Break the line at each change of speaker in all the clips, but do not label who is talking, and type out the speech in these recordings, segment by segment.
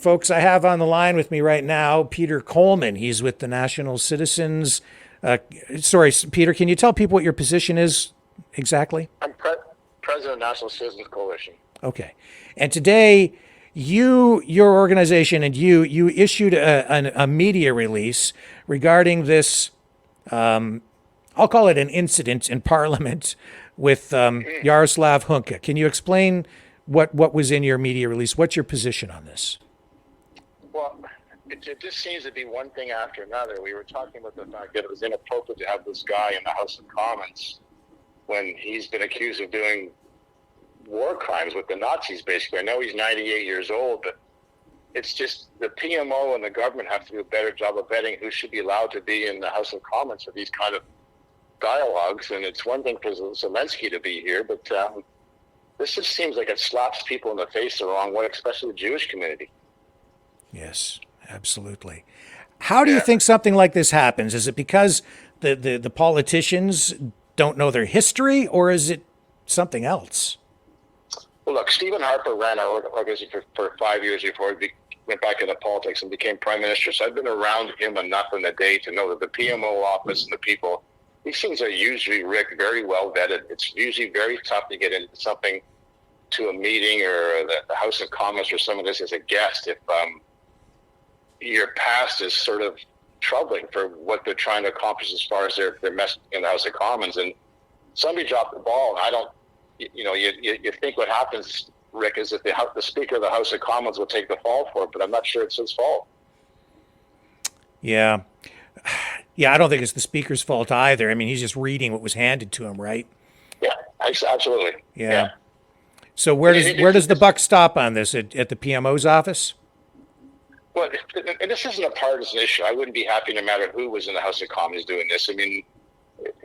Folks, I have on the line with me right now Peter Coleman. He's with the National Citizens. Sorry, Peter, can you tell people what your position is exactly?
I'm president of National Citizens Coalition.
Okay. And today, your organization, and you issued a media release regarding this. I'll call it an incident in Parliament with Yaroslav Hunka. Can you explain what was in your media release? What's your position on this?
Well, it just seems to be one thing after another. We were talking about the fact that it was inappropriate to have this guy in the House of Commons when he's been accused of doing war crimes with the Nazis, basically. I know he's 98 years old, but it's just the PMO and the government have to do a better job of vetting who should be allowed to be in the House of Commons for these kind of dialogues. And it's one thing for Zelenskyy to be here, but this just seems like it slaps people in the face the wrong way, especially the Jewish community.
Yes, absolutely. How do you think something like this happens? Is it because the politicians don't know their history, or is it something else?
Well, look, Stephen Harper ran our organization for 5 years before he went back into politics and became prime minister. So I've been around him enough in the day to know that the PMO office and the people, these things are usually, Rick, very well vetted. It's usually very tough to get into something, to a meeting or the House of Commons or some of this as a guest if your past is sort of troubling for what they're trying to accomplish as far as their message in the House of Commons. And somebody dropped the ball, and I don't, you think what happens, Rick, is that the Speaker of the House of Commons will take the fall for it, but I'm not sure it's his fault.
Yeah. Yeah, I don't think it's the Speaker's fault either. I mean, he's just reading what was handed to him, right?
Yeah, absolutely.
Yeah. So where does the buck stop on this? At the PMO's office?
Well, and this isn't a partisan issue. I wouldn't be happy no matter who was in the House of Commons doing this. I mean,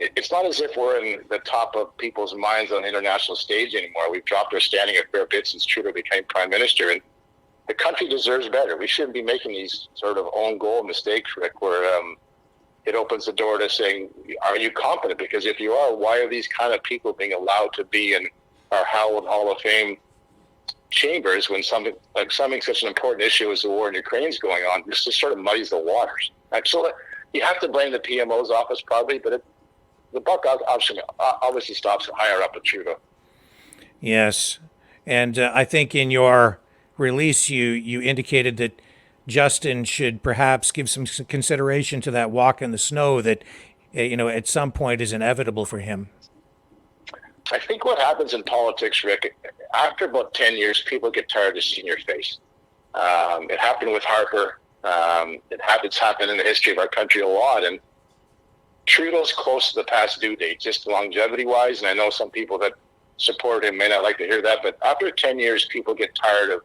it's not as if we're in the top of people's minds on the international stage anymore. We've dropped our standing a fair bit since Trudeau became prime minister, and the country deserves better. We shouldn't be making these sort of own goal mistakes, Rick, where it opens the door to saying, are you competent? Because if you are, why are these kind of people being allowed to be in our Howard Hall of Fame chambers when something such an important issue as the war in Ukraine is going on? This just sort of muddies the waters. So you have to blame the PMO's office probably, but the buck obviously stops higher up at Trudeau.
Yes, and I think in your release you indicated that Justin should perhaps give some consideration to that walk in the snow that at some point is inevitable for him.
I think what happens in politics, Rick, after about 10 years, people get tired of seeing your face. It happened with Harper. It's happened in the history of our country a lot. And Trudeau's close to the past due date, just longevity-wise. And I know some people that support him may not like to hear that. But after 10 years, people get tired of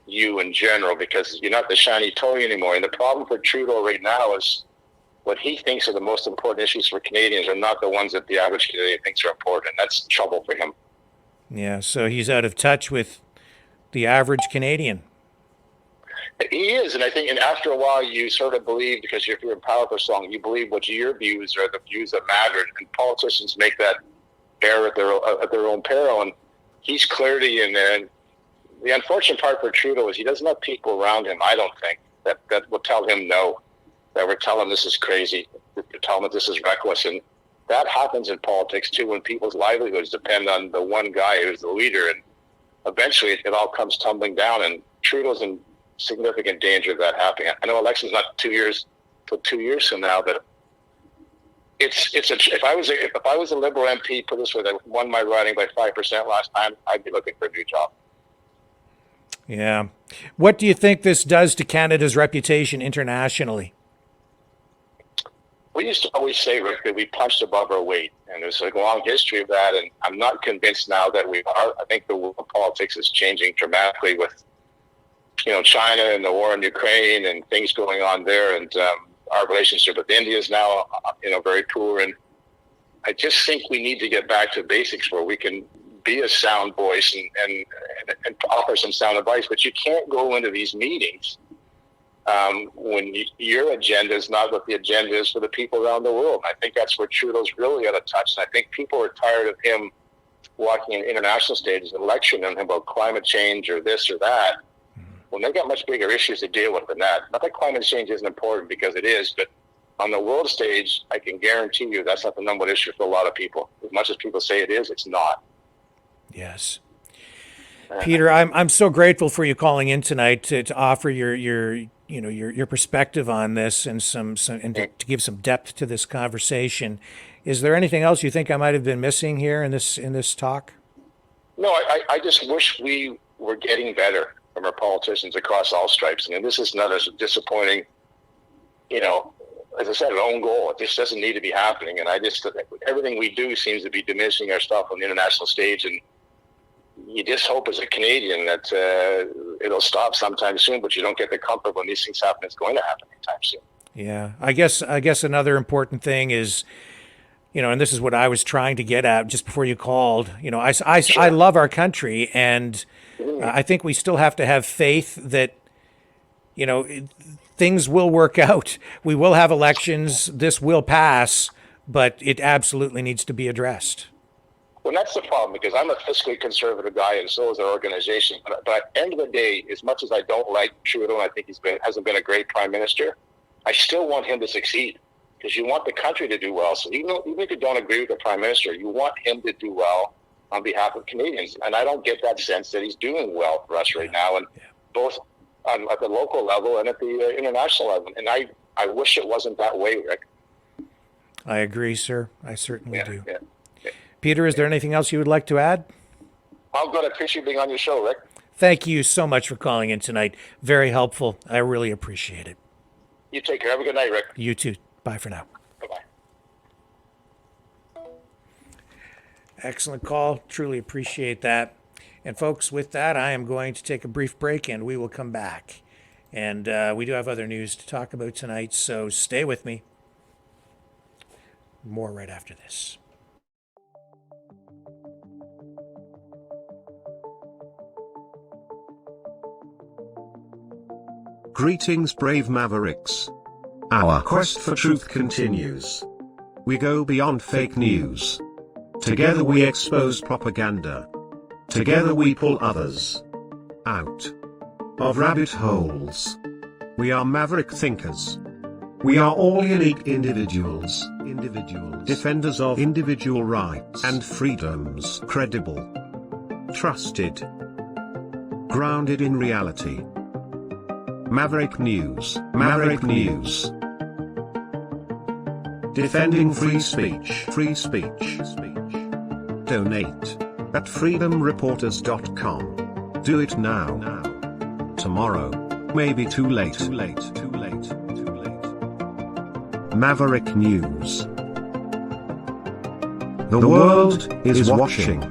you in general because you're not the shiny toy anymore. And the problem for Trudeau right now is what he thinks are the most important issues for Canadians are not the ones that the average Canadian thinks are important. That's trouble for him.
Yeah, so he's out of touch with the average Canadian.
He is, and I think, and after a while, you sort of believe, because if you're in power for so long, you believe what your views are the views that matter, and politicians make that error at their own peril. And he's clearly in there. And the unfortunate part for Trudeau is he doesn't have people around him, I don't think, that will tell him no, that will tell him this is crazy, that tell him that this is reckless. And that happens in politics too, when people's livelihoods depend on the one guy who's the leader, and eventually it all comes tumbling down. And Trudeau's in significant danger of that happening. I know election's not 2 years till 2 years from now, but if I was a Liberal MP, put this way, that won my riding by 5% last time, I'd be looking for a new job.
Yeah. What do you think this does to Canada's reputation internationally?
We used to always say, Rick, that we punched above our weight, and there's a long history of that, and I'm not convinced now that we are. I think the world of politics is changing dramatically with, China and the war in Ukraine and things going on there, and our relationship with India is now, very poor, and I just think we need to get back to basics where we can be a sound voice and offer some sound advice, but you can't go into these meetings when your agenda is not what the agenda is for the people around the world. I think that's where Trudeau's really out of touch. And I think people are tired of him walking in international stages and lecturing them about climate change or this or that. Well, they've got much bigger issues to deal with than that. Not that climate change isn't important, because it is, but on the world stage, I can guarantee you that's not the number one issue for a lot of people. As much as people say it is, it's not.
Yes. Peter, I'm so grateful for you calling in tonight to offer your perspective on this and to give some depth to this conversation. Is there anything else you think I might have been missing here in this talk?
No, I just wish we were getting better from our politicians across all stripes. And this is another disappointing, as I said, an own goal. It just doesn't need to be happening. And everything we do seems to be diminishing our stuff on the international stage. And you just hope as a Canadian that it'll stop sometime soon, but you don't get the comfort when these things happen. It's going to happen anytime soon.
Yeah, I guess another important thing is, and this is what I was trying to get at just before you called. I love our country, and I think we still have to have faith that, things will work out. We will have elections. This will pass, but it absolutely needs to be addressed.
Well, that's the problem, because I'm a fiscally conservative guy, and so is our organization. But at the end of the day, as much as I don't like Trudeau, and I think hasn't been a great prime minister, I still want him to succeed, because you want the country to do well. So even if you don't agree with the prime minister, you want him to do well on behalf of Canadians. And I don't get that sense that he's doing well for us right now, and both at the local level and at the international level. And I wish it wasn't that way, Rick.
I agree, sir. I certainly do.
Yeah.
Peter, is there anything else you would like to add?
I'm good. I appreciate being on your show, Rick.
Thank you so much for calling in tonight. Very helpful. I really appreciate it.
You take care. Have a good night, Rick.
You too. Bye for now.
Bye-bye.
Excellent call. Truly appreciate that. And folks, with that, I am going to take a brief break and we will come back. And we do have other news to talk about tonight, so stay with me. More right after this.
Greetings, brave mavericks. Our quest for truth continues. We go beyond fake news. Together we expose propaganda. Together we pull others out of rabbit holes. We are maverick thinkers. We are all unique individuals. Defenders of individual rights and freedoms. Credible. Trusted. Grounded in reality. Maverick News. Maverick News. Defending free speech. Free speech. Donate at freedomreporters.com. Do it now. Tomorrow may be too late. Maverick News. The world is watching.